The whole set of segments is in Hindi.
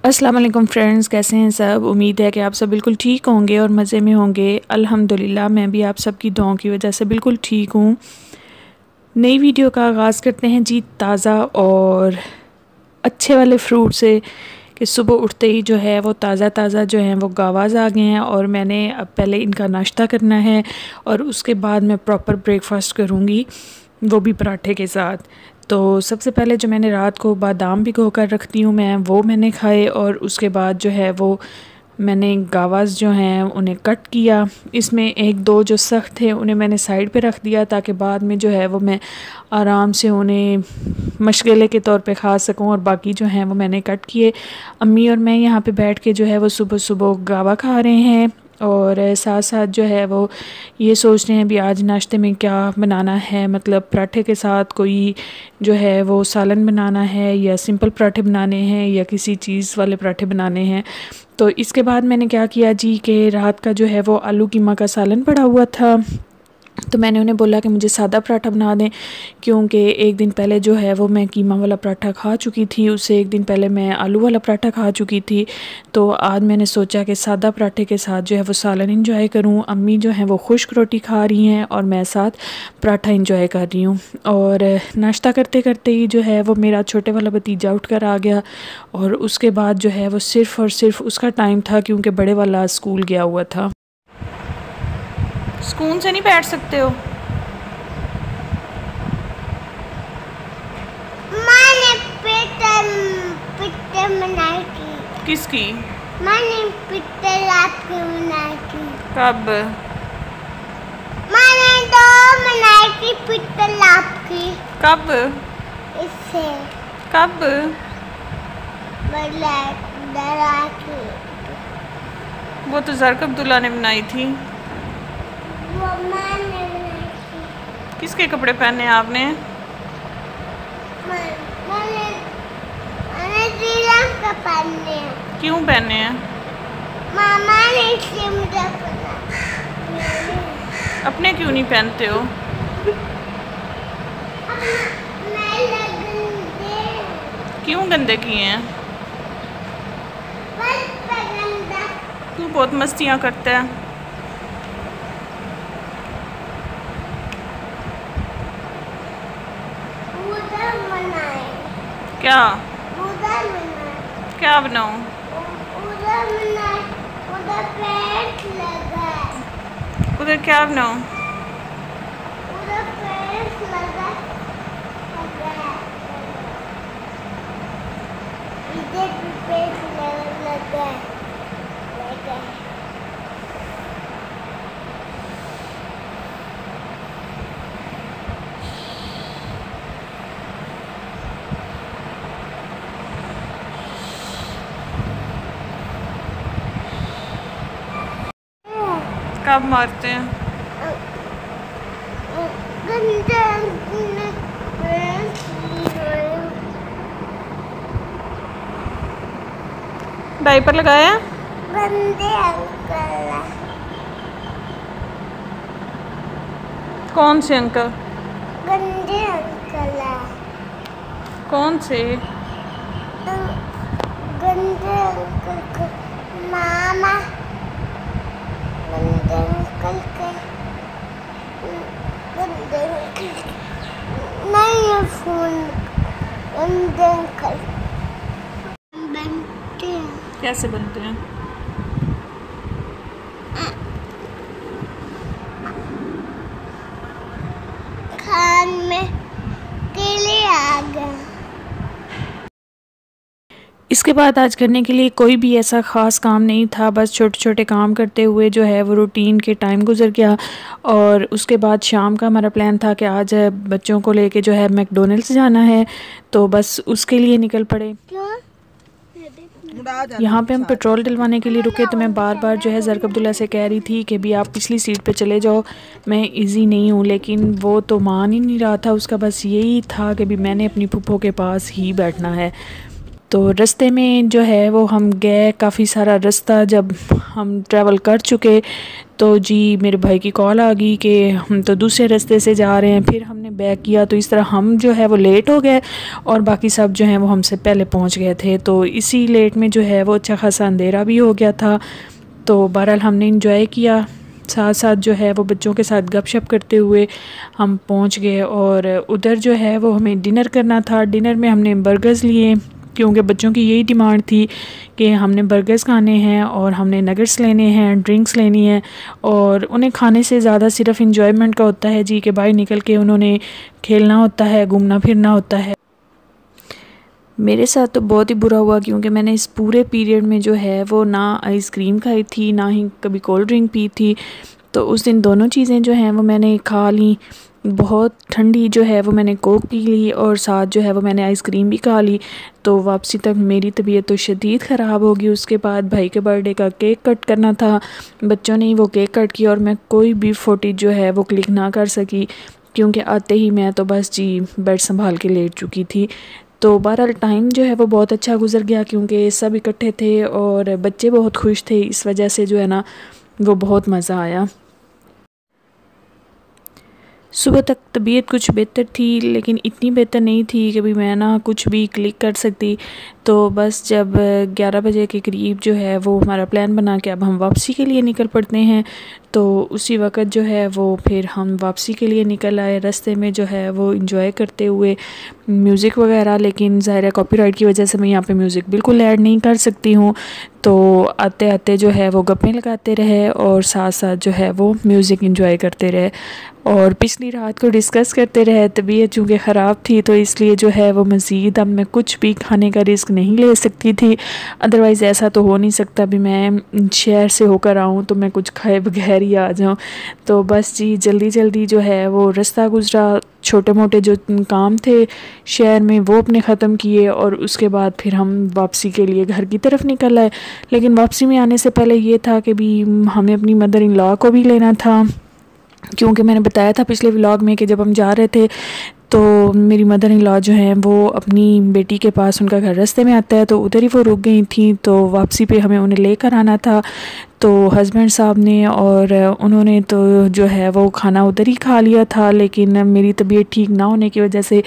अस्सलाम वालेकुम फ्रेंड्स, कैसे हैं सब। उम्मीद है कि आप सब बिल्कुल ठीक होंगे और मज़े में होंगे। अल्हम्दुलिल्लाह मैं भी आप सब की दुआओं की वजह से बिल्कुल ठीक हूँ। नई वीडियो का आगाज़ करते हैं जी ताज़ा और अच्छे वाले फ्रूट से कि सुबह उठते ही जो है वो ताज़ा जो है वो गावाज़ आ गए हैं और मैंने अब पहले इनका नाश्ता करना है और उसके बाद मैं प्रॉपर ब्रेकफास्ट करूँगी, वो भी पराठे के साथ। तो सबसे पहले जो मैंने रात को बादाम भिगो कर रखती हूँ वो मैंने खाए और उसके बाद जो है वो मैंने गावास जो हैं उन्हें कट किया। इसमें एक दो जो सख्त थे उन्हें मैंने साइड पे रख दिया ताकि बाद में जो है वो मैं आराम से उन्हें मशगले के तौर पे खा सकूं, और बाकी जो हैं वो मैंने कट किए। अम्मी और मैं यहाँ पे बैठ के जो है वो सुबह सुबह गावा खा रहे हैं और साथ साथ जो है वो ये सोच रहे हैं भी आज नाश्ते में क्या बनाना है, मतलब पराठे के साथ कोई जो है वो सालन बनाना है या सिंपल पराठे बनाने हैं या किसी चीज़ वाले पराठे बनाने हैं। तो इसके बाद मैंने क्या किया जी कि रात का जो है वो आलू कीमा का सालन पड़ा हुआ था, तो मैंने उन्हें बोला कि मुझे सादा पराठा बना दें, क्योंकि एक दिन पहले जो है वो मैं कीमा वाला पराठा खा चुकी थी, उससे एक दिन पहले मैं आलू वाला पराठा खा चुकी थी। तो आज मैंने सोचा कि सादा पराठे के साथ जो है वो सालन इंजॉय करूं। अम्मी जो है वो खुश्क रोटी खा रही हैं और मैं साथ पराठा इंजॉय कर रही हूँ। और नाश्ता करते करते ही जो है वो मेरा छोटे वाला भतीजा उठ कर आ गया और उसके बाद जो है वो सिर्फ़ और सिर्फ उसका टाइम था, क्योंकि बड़े वाला स्कूल गया हुआ था। सुकून से नहीं बैठ सकते हो। मैंने पिट्टे बनाई थी। किसकी? मैंने पिट्टे आपकी बनाई थी। कब? मैंने दो बनाई थी पिट्टे आपकी। कब? इससे। कब? डरा की। वो तो ज़रक अब्दुल्ला ने बनाई थी। वो मैंने बनाई थी। किसके कपड़े पहने आपने? मैंने श्रीलंका पहने हैं। क्यों पहने हैं? मामा ने इसलिए मुझे पहना। अपने क्यों नहीं पहनते हो? मैं गंदे। क्यों गंदे किए हैं? गंदा। तू बहुत मस्तियाँ करता है। क्या? क्या बनाऊं? उधर क्या बनाऊं? कब मारते हैं? डायपर लगाया? गंदे अंकल। कौन से अंकल? गंदे अंकल। कौन से? गंदे अंकल को मामा। गंदे अंकल के। गंदे अंकल नहीं है फोन। गंदे अंकल बनते हैं। कैसे बनते हैं? खान में केले आ गए। इसके बाद आज करने के लिए कोई भी ऐसा ख़ास काम नहीं था, बस छोटे छोटे काम करते हुए जो है वो रूटीन के टाइम गुजर गया। और उसके बाद शाम का हमारा प्लान था कि आज बच्चों को लेके जो है मैकडॉनल्ड्स जाना है, तो बस उसके लिए निकल पड़े। यहाँ पे हम पेट्रोल डलवाने के लिए रुके, तो मैं बार बार जो है ज़रक अब्दुल्ला से कह रही थी कि भी आप पिछली सीट पे चले जाओ, मैं इजी नहीं हूँ, लेकिन वो तो मान ही नहीं रहा था। उसका बस यही था कि भी मैंने अपनी फूफो के पास ही बैठना है। तो रास्ते में जो है वो हम गए, काफ़ी सारा रास्ता जब हम ट्रैवल कर चुके तो जी मेरे भाई की कॉल आ गई कि हम तो दूसरे रास्ते से जा रहे हैं। फिर हमने बैक किया तो इस तरह हम जो है वो लेट हो गए और बाकी सब जो हैं वो हमसे पहले पहुंच गए थे। तो इसी लेट में जो है वो अच्छा खासा अंधेरा भी हो गया था। तो बहरहाल हमने इंजॉय किया, साथ साथ जो है वो बच्चों के साथ गपशप करते हुए हम पहुंच गए। और उधर जो है वो हमें डिनर करना था। डिनर में हमने बर्गर्स लिए क्योंकि बच्चों की यही डिमांड थी कि हमने बर्गर्स खाने हैं और हमने नगेट्स लेने हैं, ड्रिंक्स लेनी है। और उन्हें खाने से ज़्यादा सिर्फ इंजॉयमेंट का होता है जी कि बाहर निकल के उन्होंने खेलना होता है, घूमना फिरना होता है। मेरे साथ तो बहुत ही बुरा हुआ क्योंकि मैंने इस पूरे पीरियड में जो है वो ना आइसक्रीम खाई थी, ना ही कभी कोल्ड ड्रिंक पी थी। तो उस दिन दोनों चीज़ें जो हैं वो मैंने खा ली। बहुत ठंडी जो है वो मैंने कोक पी ली और साथ जो है वो मैंने आइसक्रीम भी खा ली। तो वापसी तक मेरी तबीयत तो शदीद ख़राब होगी। उसके बाद भाई के बर्थडे का केक कट करना था, बच्चों ने ही वो केक कट किया और मैं कोई भी फुटेज जो है वो क्लिक ना कर सकी क्योंकि आते ही मैं तो बस जी बेड संभाल के लेट चुकी थी। तो बहरहाल टाइम जो है वो बहुत अच्छा गुजर गया क्योंकि सब इकट्ठे थे और बच्चे बहुत खुश थे। इस वजह से जो है ना वो बहुत मज़ा आया। सुबह तक तबीयत कुछ बेहतर थी लेकिन इतनी बेहतर नहीं थी कि भी मैं ना कुछ भी क्लिक कर सकती। तो बस जब 11 बजे के करीब जो है वो हमारा प्लान बना कि अब हम वापसी के लिए निकल पड़ते हैं। तो उसी वक्त जो है वो फिर हम वापसी के लिए निकल आए। रास्ते में जो है वो इंजॉय करते हुए म्यूज़िक वगैरह, लेकिन ज़ाहिर है कॉपीराइट की वजह से मैं यहाँ पे म्यूज़िक बिल्कुल ऐड नहीं कर सकती हूँ। तो आते आते जो है वो गप्पें लगाते रहे और साथ साथ जो है वो म्यूज़िक इंजॉय करते रहे और पिछली रात को डिस्कस करते रहे। तबीयत चूँकि ख़राब थी तो इसलिए जो है वो मज़ीद अब मैं कुछ भी खाने का रिस्क नहीं ले सकती थी। अदरवाइज़ ऐसा तो हो नहीं सकता भी मैं शहर से होकर आऊँ तो मैं कुछ खाए बगैर ही आ जाऊँ। तो बस जी जल्दी जल्दी जो है वो रास्ता गुजरा, छोटे मोटे जो काम थे शहर में वो अपने ख़त्म किए और उसके बाद फिर हम वापसी के लिए घर की तरफ निकल आए। लेकिन वापसी में आने से पहले ये था कि भी हमें अपनी मदर इन लॉ को भी लेना था क्योंकि मैंने बताया था पिछले व्लॉग में कि जब हम जा रहे थे तो मेरी मदर इन लॉ जो हैं वो अपनी बेटी के पास, उनका घर रास्ते में आता है तो उधर ही वो रुक गई थी। तो वापसी पे हमें उन्हें लेकर आना था। तो हस्बैंड साहब ने और उन्होंने तो जो है वो खाना उधर ही खा लिया था, लेकिन मेरी तबीयत ठीक ना होने की वजह से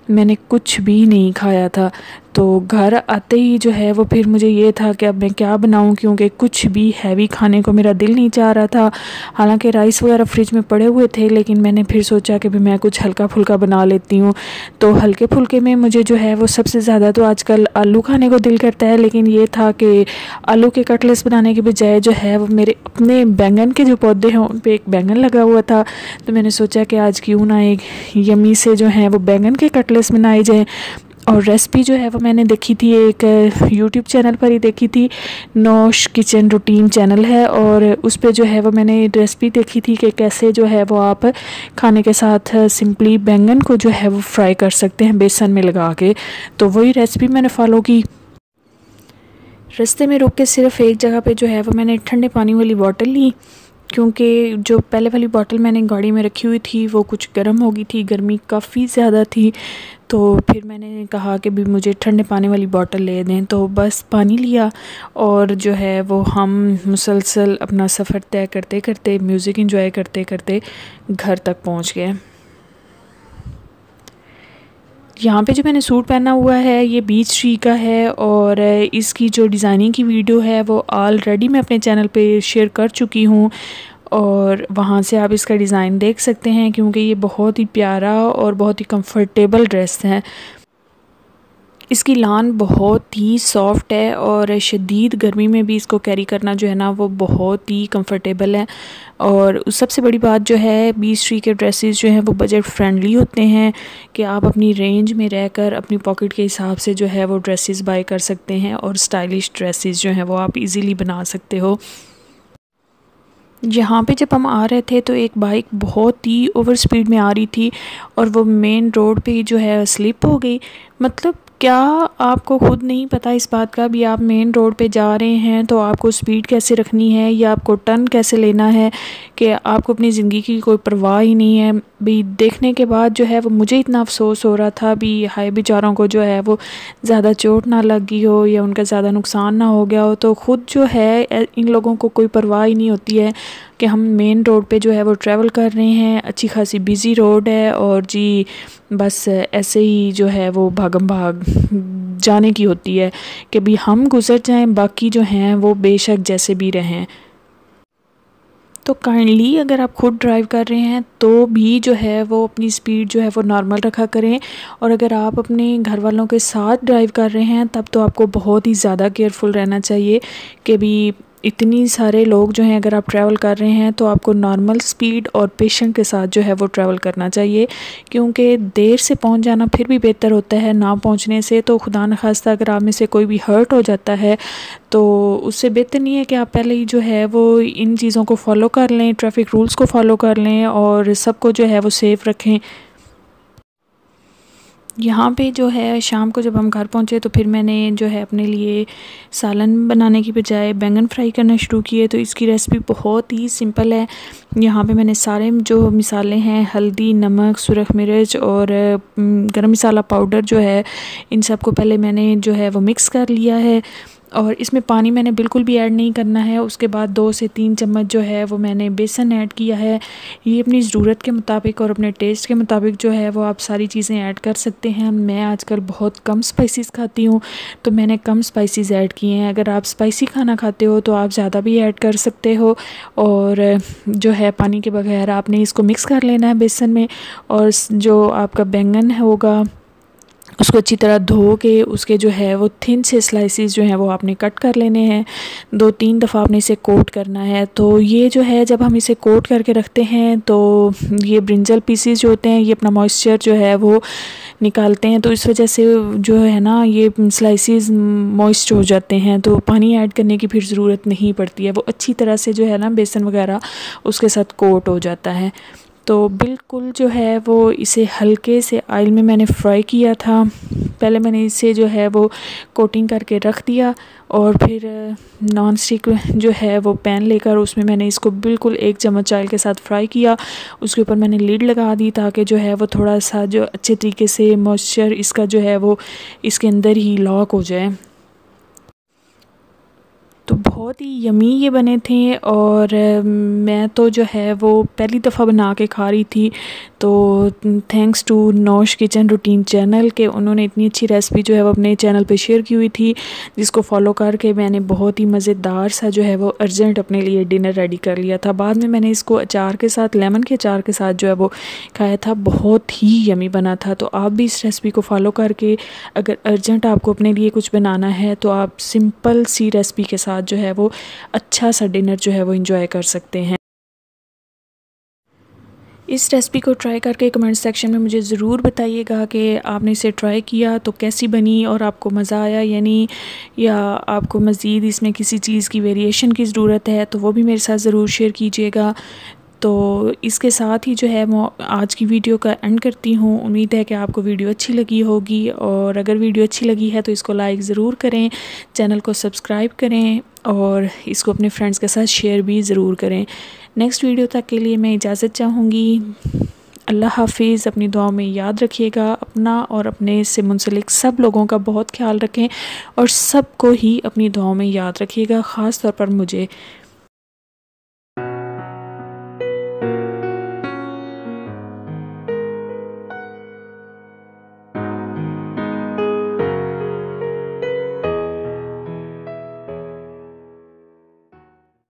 मैंने कुछ भी नहीं खाया था। तो घर आते ही जो है वो फिर मुझे ये था कि अब मैं क्या बनाऊं क्योंकि कुछ भी हैवी खाने को मेरा दिल नहीं चाह रहा था। हालांकि राइस वगैरह फ्रिज में पड़े हुए थे लेकिन मैंने फिर सोचा कि भी मैं कुछ हल्का फुल्का बना लेती हूँ। तो हल्के फुल्के में मुझे जो है वो सबसे ज़्यादा तो आजकल आलू खाने को दिल करता है, लेकिन ये था कि आलू के कटलेट्स बनाने के बजाय जो है वो मेरे अपने बैंगन के जो पौधे हैं उन पर एक बैंगन लगा हुआ था। तो मैंने सोचा कि आज क्यों ना एक यमी से जो है वो बैंगन के कटलेट्स बनाए जाएँ। और रेसिपी जो है वो मैंने देखी थी एक यूट्यूब चैनल पर ही देखी थी, नौश किचन रूटीन चैनल है और उस पे जो है वो मैंने रेसिपी देखी थी कि कैसे जो है वो आप खाने के साथ सिंपली बैंगन को जो है वो फ्राई कर सकते हैं बेसन में लगा के। तो वही रेसिपी मैंने फ़ॉलो की। रास्ते में रुक के सिर्फ एक जगह पे जो है वो मैंने ठंडे पानी वाली बॉटल ली क्योंकि जो पहले वाली बॉटल मैंने गाड़ी में रखी हुई थी वो कुछ गर्म हो गई थी, गर्मी काफ़ी ज़्यादा थी। तो फिर मैंने कहा कि भी मुझे ठंडे पानी वाली बॉटल ले दें। तो बस पानी लिया और जो है वो हम मुसलसल अपना सफ़र तय करते करते म्यूज़िक एंजॉय करते करते घर तक पहुंच गए। यहाँ पे जो मैंने सूट पहना हुआ है ये बीच ट्री का है और इसकी जो डिज़ाइनिंग की वीडियो है वो ऑलरेडी मैं अपने चैनल पे शेयर कर चुकी हूँ और वहाँ से आप इसका डिज़ाइन देख सकते हैं क्योंकि ये बहुत ही प्यारा और बहुत ही कंफर्टेबल ड्रेस है। इसकी लान बहुत ही सॉफ्ट है और शदीद गर्मी में भी इसको कैरी करना जो है ना वो बहुत ही कंफर्टेबल है। और सबसे बड़ी बात जो है बीच ट्री के ड्रेसेस जो हैं वो बजट फ्रेंडली होते हैं कि आप अपनी रेंज में रहकर अपनी पॉकेट के हिसाब से जो है वो ड्रेसेस बाय कर सकते हैं और स्टाइलिश ड्रेसेस जो हैं वो आप इजीली बना सकते हो। यहाँ पे जब हम आ रहे थे तो एक बाइक बहुत ही ओवर स्पीड में आ रही थी और वो मेन रोड पे जो है स्लिप हो गई। मतलब क्या आपको खुद नहीं पता इस बात का भी, आप मेन रोड पे जा रहे हैं तो आपको स्पीड कैसे रखनी है या आपको टर्न कैसे लेना है, कि आपको अपनी ज़िंदगी की कोई परवाह ही नहीं है भी। देखने के बाद जो है वो मुझे इतना अफसोस हो रहा था भी, हाय बेचारों को जो है वो ज़्यादा चोट ना लगी हो या उनका ज़्यादा नुकसान ना हो गया हो। तो ख़ुद जो है इन लोगों को कोई परवाह ही नहीं होती है कि हम मेन रोड पे जो है वो ट्रैवल कर रहे हैं, अच्छी खासी बिज़ी रोड है और जी बस ऐसे ही जो है वो भागम भाग जाने की होती है कि भी हम गुजर जाएं, बाकी जो हैं वो बेशक जैसे भी रहें। तो काइंडली अगर आप खुद ड्राइव कर रहे हैं तो भी जो है वो अपनी स्पीड जो है वो नॉर्मल रखा करें, और अगर आप अपने घर वालों के साथ ड्राइव कर रहे हैं तब तो आपको बहुत ही ज़्यादा केयरफुल रहना चाहिए कि भी इतनी सारे लोग जो हैं, अगर आप ट्रैवल कर रहे हैं तो आपको नॉर्मल स्पीड और पेशेंस के साथ जो है वो ट्रैवल करना चाहिए, क्योंकि देर से पहुंच जाना फिर भी बेहतर होता है ना पहुंचने से। तो खुदा न खास्ता अगर आप में से कोई भी हर्ट हो जाता है तो उससे बेहतर नहीं है कि आप पहले ही जो है वो इन चीज़ों को फॉलो कर लें, ट्रैफिक रूल्स को फॉलो कर लें और सबको जो है वो सेफ़ रखें। यहाँ पे जो है शाम को जब हम घर पहुँचे तो फिर मैंने जो है अपने लिए सालन बनाने की बजाय बैंगन फ्राई करना शुरू किए। तो इसकी रेसिपी बहुत ही सिंपल है। यहाँ पे मैंने सारे जो मिसाले हैं, हल्दी, नमक, सुरख मिर्च और गरम मसाला पाउडर जो है, इन सब को पहले मैंने जो है वो मिक्स कर लिया है और इसमें पानी मैंने बिल्कुल भी ऐड नहीं करना है। उसके बाद 2 से 3 चम्मच जो है वो मैंने बेसन ऐड किया है। ये अपनी ज़रूरत के मुताबिक और अपने टेस्ट के मुताबिक जो है वो आप सारी चीज़ें ऐड कर सकते हैं। मैं आजकल बहुत कम स्पाइसेस खाती हूँ तो मैंने कम स्पाइसेस ऐड किए हैं। अगर आप स्पाइसी खाना खाते हो तो आप ज़्यादा भी ऐड कर सकते हो। और जो है पानी के बगैर आपने इसको मिक्स कर लेना है बेसन में, और जो आपका बैंगन होगा उसको अच्छी तरह धो के उसके जो है वो थिन से स्लाइसेस जो हैं वो आपने कट कर लेने हैं। 2-3 दफ़ा आपने इसे कोट करना है। तो ये जो है जब हम इसे कोट करके रखते हैं तो ये ब्रिंजल पीसीस जो होते हैं ये अपना मॉइस्चर जो है वो निकालते हैं, तो इस वजह से जो है ना ये स्लाइसेस मॉइस्ट हो जाते हैं, तो पानी ऐड करने की फिर ज़रूरत नहीं पड़ती है। वो अच्छी तरह से जो है ना बेसन वगैरह उसके साथ कोट हो जाता है। तो बिल्कुल जो है वो इसे हल्के से ऑयल में मैंने फ्राई किया था। पहले मैंने इसे जो है वो कोटिंग करके रख दिया और फिर नॉन स्टिक जो है वो पैन लेकर उसमें मैंने इसको बिल्कुल 1 चम्मच ऑयल के साथ फ्राई किया। उसके ऊपर मैंने लिड लगा दी ताकि जो है वो थोड़ा सा जो अच्छे तरीके से मॉइस्चर इसका जो है वो इसके अंदर ही लॉक हो जाए। तो बहुत ही यमी ये बने थे और मैं तो जो है वो पहली दफ़ा बना के खा रही थी। तो thanks to Naush kitchen routine channel के उन्होंने इतनी अच्छी रेसिपी जो है वो अपने चैनल पे शेयर की हुई थी, जिसको फॉलो करके मैंने बहुत ही मज़ेदार सा जो है वो अर्जेंट अपने लिए डिनर रेडी कर लिया था। बाद में मैंने इसको अचार के साथ, लेमन के अचार के साथ जो है वो खाया था, बहुत ही यमी बना था। तो आप भी इस रेसिपी को फॉलो करके अगर अर्जेंट आपको अपने लिए कुछ बनाना है तो आप सिंपल सी रेसिपी के साथ जो है वो अच्छा सा डिनर जो है वो एंजॉय कर सकते हैं। इस रेसिपी को ट्राई करके कमेंट सेक्शन में मुझे ज़रूर बताइएगा कि आपने इसे ट्राई किया तो कैसी बनी और आपको मज़ा आया या नहीं, या आपको मज़ीद इसमें किसी चीज़ की वेरिएशन की ज़रूरत है तो वो भी मेरे साथ ज़रूर शेयर कीजिएगा। तो इसके साथ ही जो है मैं आज की वीडियो का एंड करती हूँ। उम्मीद है कि आपको वीडियो अच्छी लगी होगी, और अगर वीडियो अच्छी लगी है तो इसको लाइक ज़रूर करें, चैनल को सब्सक्राइब करें और इसको अपने फ्रेंड्स के साथ शेयर भी ज़रूर करें। नेक्स्ट वीडियो तक के लिए मैं इजाज़त चाहूँगी। अल्लाह हाफिज़। अपनी दुआओं में याद रखिएगा, अपना और अपने से मुंसलिक सब लोगों का बहुत ख्याल रखें और सबको ही अपनी दुआओं में याद रखिएगा, ख़ास तौर पर मुझे।